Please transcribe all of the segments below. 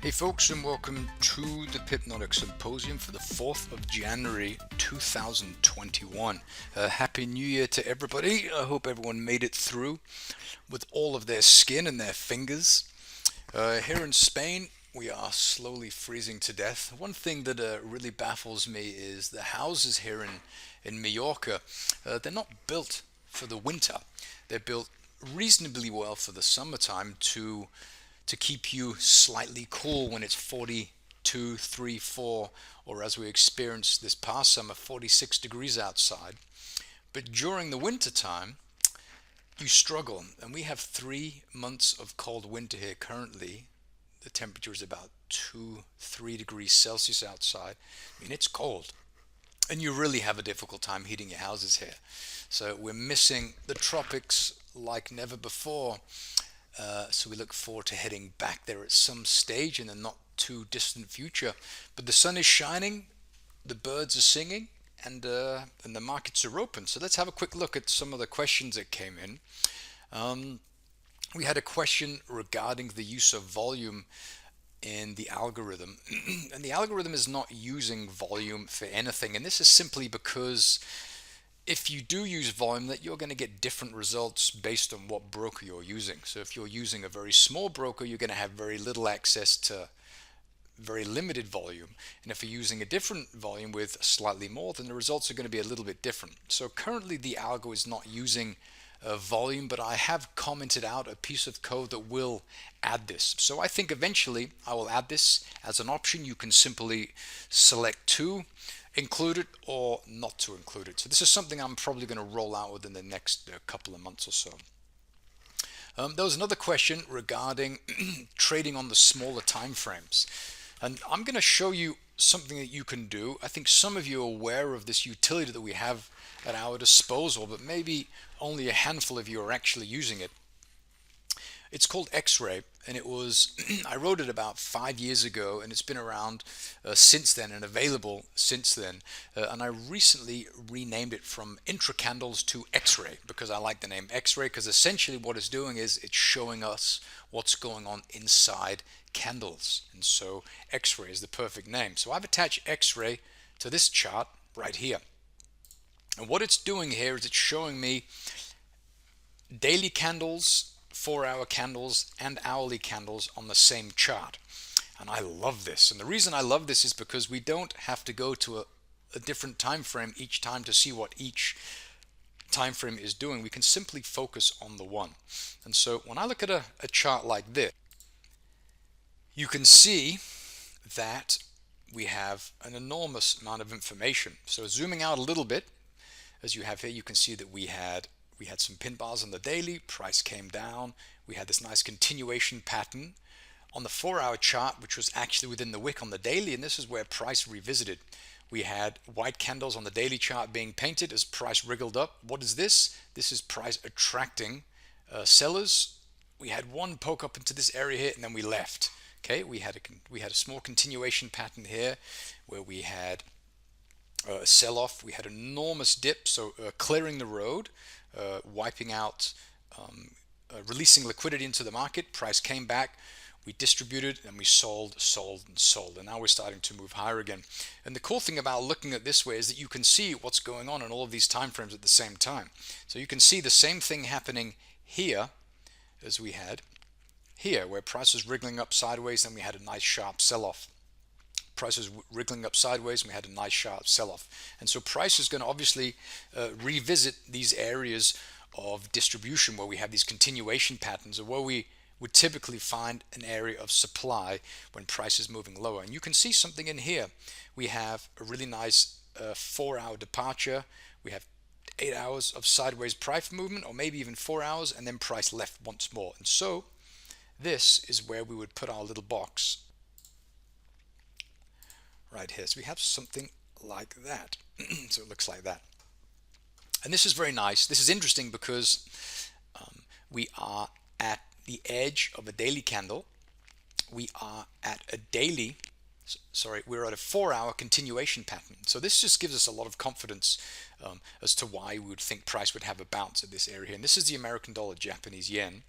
Hey folks, and welcome to the Pipnotic Symposium for the 4th of January 2021. Happy New Year to everybody. I hope everyone made it through with all of their skin and their fingers. Here in Spain, we are slowly freezing to death. One thing that really baffles me is the houses here in Mallorca. They're not built for the winter. They're built reasonably well for the summertime to keep you slightly cool when it's 42, 3, 4, or as we experienced this past summer, 46 degrees outside. But during the winter time, you struggle. And we have 3 months of cold winter here currently. The temperature is about 2, 3 degrees Celsius outside. I mean, it's cold. And you really have a difficult time heating your houses here. So we're missing the tropics like never before. So we look forward to heading back there at some stage in the not too distant future. But the sun is shining, the birds are singing, and the markets are open. So let's have a quick look at some of the questions that came in. We had a question regarding the use of volume in the algorithm. And the algorithm is not using volume for anything. And this is simply because if you do use volume, that you're going to get different results based on what broker you're using. So if you're using a very small broker, you're going to have very little access to very limited volume. And if you're using a different volume with slightly more, then the results are going to be a little bit different. So currently the algo is not using volume, but I have commented out a piece of code that will add this. So I think eventually I will add this as an option. You can simply select to include it or not to include it. So this is something I'm probably going to roll out within the next couple of months or so. There was another question regarding trading on the smaller time frames. And I'm going to show you something that you can do. I think some of you are aware of this utility that we have at our disposal, but maybe only a handful of you are actually using it. It's called XRay, and it was I wrote it about 5 years ago, and it's been around since then and available since then. And I recently renamed it from Intracandles to XRay because I like the name XRay, because essentially what it's doing is it's showing us what's going on inside candles. And so XRay is the perfect name. So I've attached XRay to this chart right here. And what it's doing here is it's showing me daily candles, 4-hour candles, and hourly candles on the same chart. And I love this. And the reason I love this is because we don't have to go to a different time frame each time to see what each time frame is doing. We can simply focus on the one. And so when I look at a chart like this, you can see that we have an enormous amount of information. So zooming out a little bit, as you have here, you can see that we had some pin bars on the daily, price came down, we had this nice continuation pattern on the 4-hour chart, which was actually within the wick on the daily, and this is where price revisited. We had white candles on the daily chart being painted as price wriggled up. What is this? This is price attracting sellers. We had one poke up into this area here, and then we left. Okay, we had a small continuation pattern here where we had sell-off. We had an enormous dip, so clearing the road, wiping out, releasing liquidity into the market. Price came back, we distributed, and we sold, and now we're starting to move higher again. And the cool thing about looking at this way is that you can see what's going on in all of these time frames at the same time. So you can see the same thing happening here as we had here, where price was wriggling up sideways, and we had a nice sharp sell-off. Price was wriggling up sideways, and we had a nice sharp sell-off. And so price is going to obviously revisit these areas of distribution where we have these continuation patterns, or where we would typically find an area of supply when price is moving lower. And you can see something in here. We have a really nice 4-hour departure. We have 8 hours of sideways price movement, or maybe even 4 hours, and then price left once more. And so this is where we would put our little box right here. So we have something like that. So it looks like that. And this is very nice. This is interesting because we are at the edge of a daily candle. We are at a daily, we're at a 4-hour continuation pattern. So this just gives us a lot of confidence as to why we would think price would have a bounce at this area. And this is the American dollar, Japanese yen.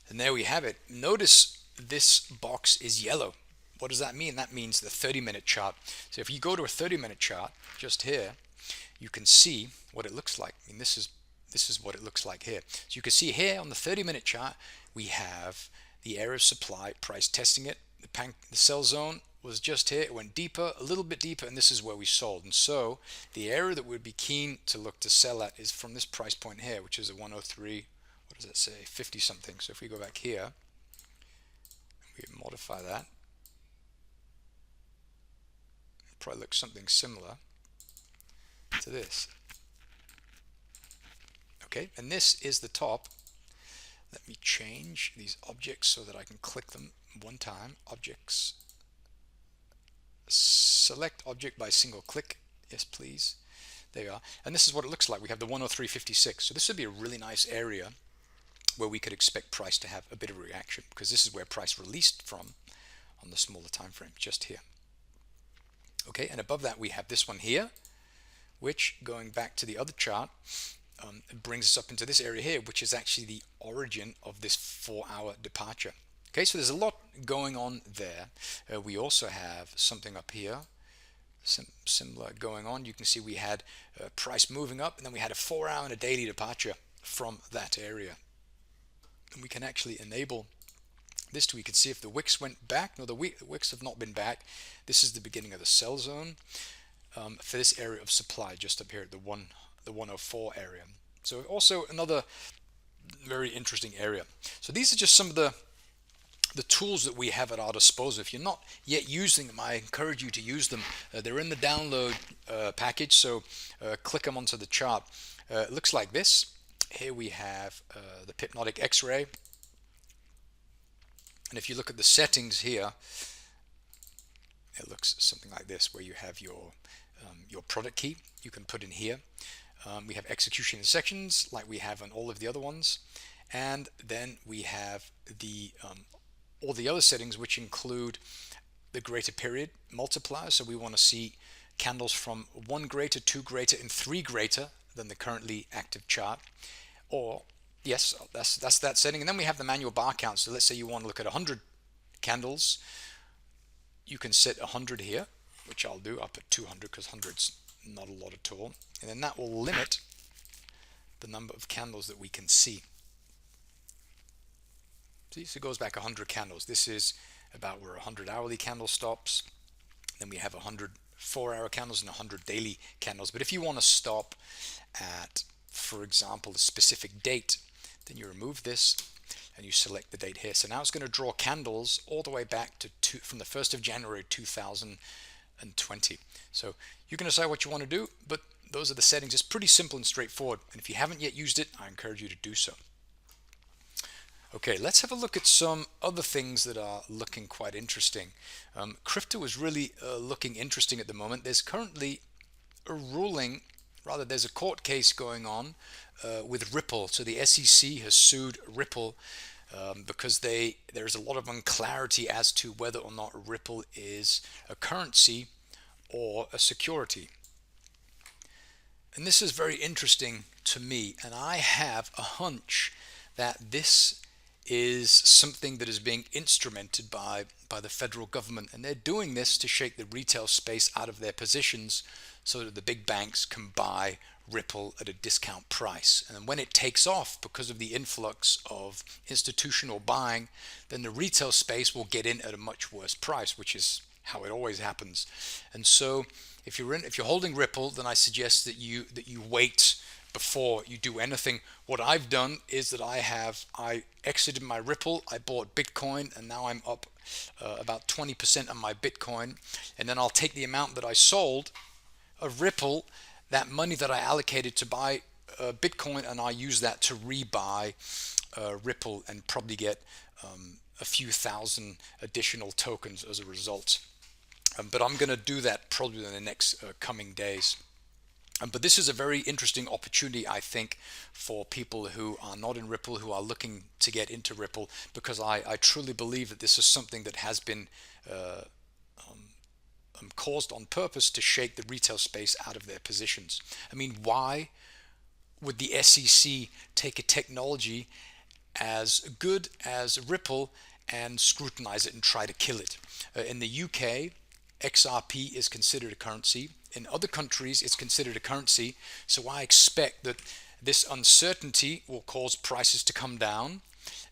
And there we have it. Notice this box is yellow. What does that mean? That means the 30-minute chart. So if you go to a 30-minute chart just here, you can see what it looks like. I mean, this is what it looks like here. So you can see here on the 30-minute chart, we have the area of supply, price testing it. The sell zone was just here. It went deeper, a little bit deeper, and this is where we sold. And so the area that we'd be keen to look to sell at is from this price point here, which is a 103, what does that say, 50 something. So if we go back here, we modify that, it probably looks something similar to this. Okay, and this is the top. Let me change these objects so that I can click them one time. Objects, select object by single click. Yes, please. There you are. And this is what it looks like. We have the 103.56. So this would be a really nice area where we could expect price to have a bit of a reaction, because this is where price released from on the smaller time frame, just here. Okay, and above that we have this one here, which, going back to the other chart, it brings us up into this area here, which is actually the origin of this 4-hour departure. Okay, so there's a lot going on there. We also have something up here, similar going on. You can see we had price moving up, and then we had a 4-hour and a daily departure from that area. And we can actually enable this to, we can see if the wicks went back. No, the wicks have not been back. This is the beginning of the sell zone for this area of supply just up here at the 104 area. So also another very interesting area. So these are just some of the tools that we have at our disposal. If you're not yet using them, I encourage you to use them. They're in the download package, so click them onto the chart. It looks like this. Here we have the Pipnotic XRay, and if you look at the settings here, it looks something like this, where you have your product key you can put in here. We have execution in sections like we have on all of the other ones, and then we have the all the other settings, which include the greater period multiplier. So we want to see candles from 1 greater, 2 greater, and 3 greater than the currently active chart. Or yes, that's that setting. And then we have the manual bar count. So let's say you want to look at 100 candles, you can set 100 here, which I'll do. I'll put 200 because 100's not a lot at all, and then that will limit the number of candles that we can see. See, so it goes back 100 candles. This is about where 100 hourly candle stops. Then we have 100 4-hour candles and 100 daily candles. But if you want to stop at, for example, a specific date, then you remove this and you select the date here. So now it's going to draw candles all the way back to from the 1st of January 2020. So you can decide what you want to do, but those are the settings. It's pretty simple and straightforward. And if you haven't yet used it, I encourage you to do so. Okay, let's have a look at some other things that are looking quite interesting. Crypto is really looking interesting at the moment. There's currently a ruling, rather there's a court case going on with Ripple. So the SEC has sued Ripple because there's a lot of unclarity as to whether or not Ripple is a currency or a security. And this is very interesting to me, and I have a hunch that this is something that is being instrumented by the federal government, and they're doing this to shake the retail space out of their positions so that the big banks can buy Ripple at a discount price. And when it takes off because of the influx of institutional buying, then the retail space will get in at a much worse price, which is how it always happens. And so if you're holding Ripple, then I suggest that you wait before you do anything. What I've done is that I exited my Ripple, I bought Bitcoin, and now I'm up about 20% on my Bitcoin, and then I'll take the amount that I sold of Ripple, that money that I allocated to buy Bitcoin, and I use that to rebuy Ripple and probably get a few thousand additional tokens as a result. But I'm going to do that probably in the next coming days. But this is a very interesting opportunity, I think, for people who are not in Ripple, who are looking to get into Ripple, because I truly believe that this is something that has been caused on purpose to shake the retail space out of their positions. I mean, why would the SEC take a technology as good as Ripple and scrutinize it and try to kill it. In the UK, XRP is considered a currency. In other countries, it's considered a currency. So I expect that this uncertainty will cause prices to come down.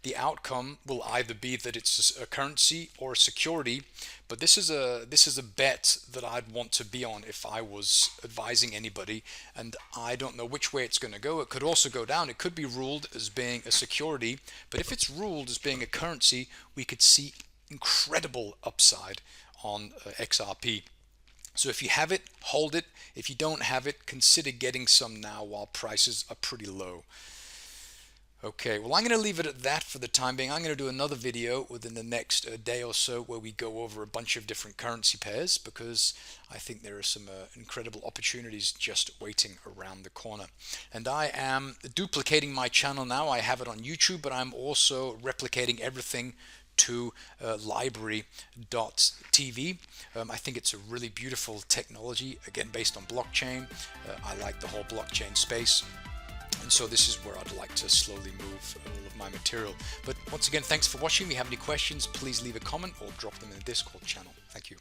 The outcome will either be that it's a currency or a security, but this is a bet that I'd want to be on if I was advising anybody, and I don't know which way it's going to go. It could also go down. It could be ruled as being a security, but if it's ruled as being a currency, we could see incredible upside on XRP. So if you have it, hold it. If you don't have it, consider getting some now while prices are pretty low. Okay, well, I'm going to leave it at that for the time being. I'm going to do another video within the next day or so where we go over a bunch of different currency pairs, because I think there are some incredible opportunities just waiting around the corner. And I am duplicating my channel now. I have it on YouTube, but I'm also replicating everything to library.tv. I think it's a really beautiful technology, again, based on blockchain. I like the whole blockchain space. And so this is where I'd like to slowly move all of my material. But once again, thanks for watching. If you have any questions, please leave a comment or drop them in the Discord channel. Thank you.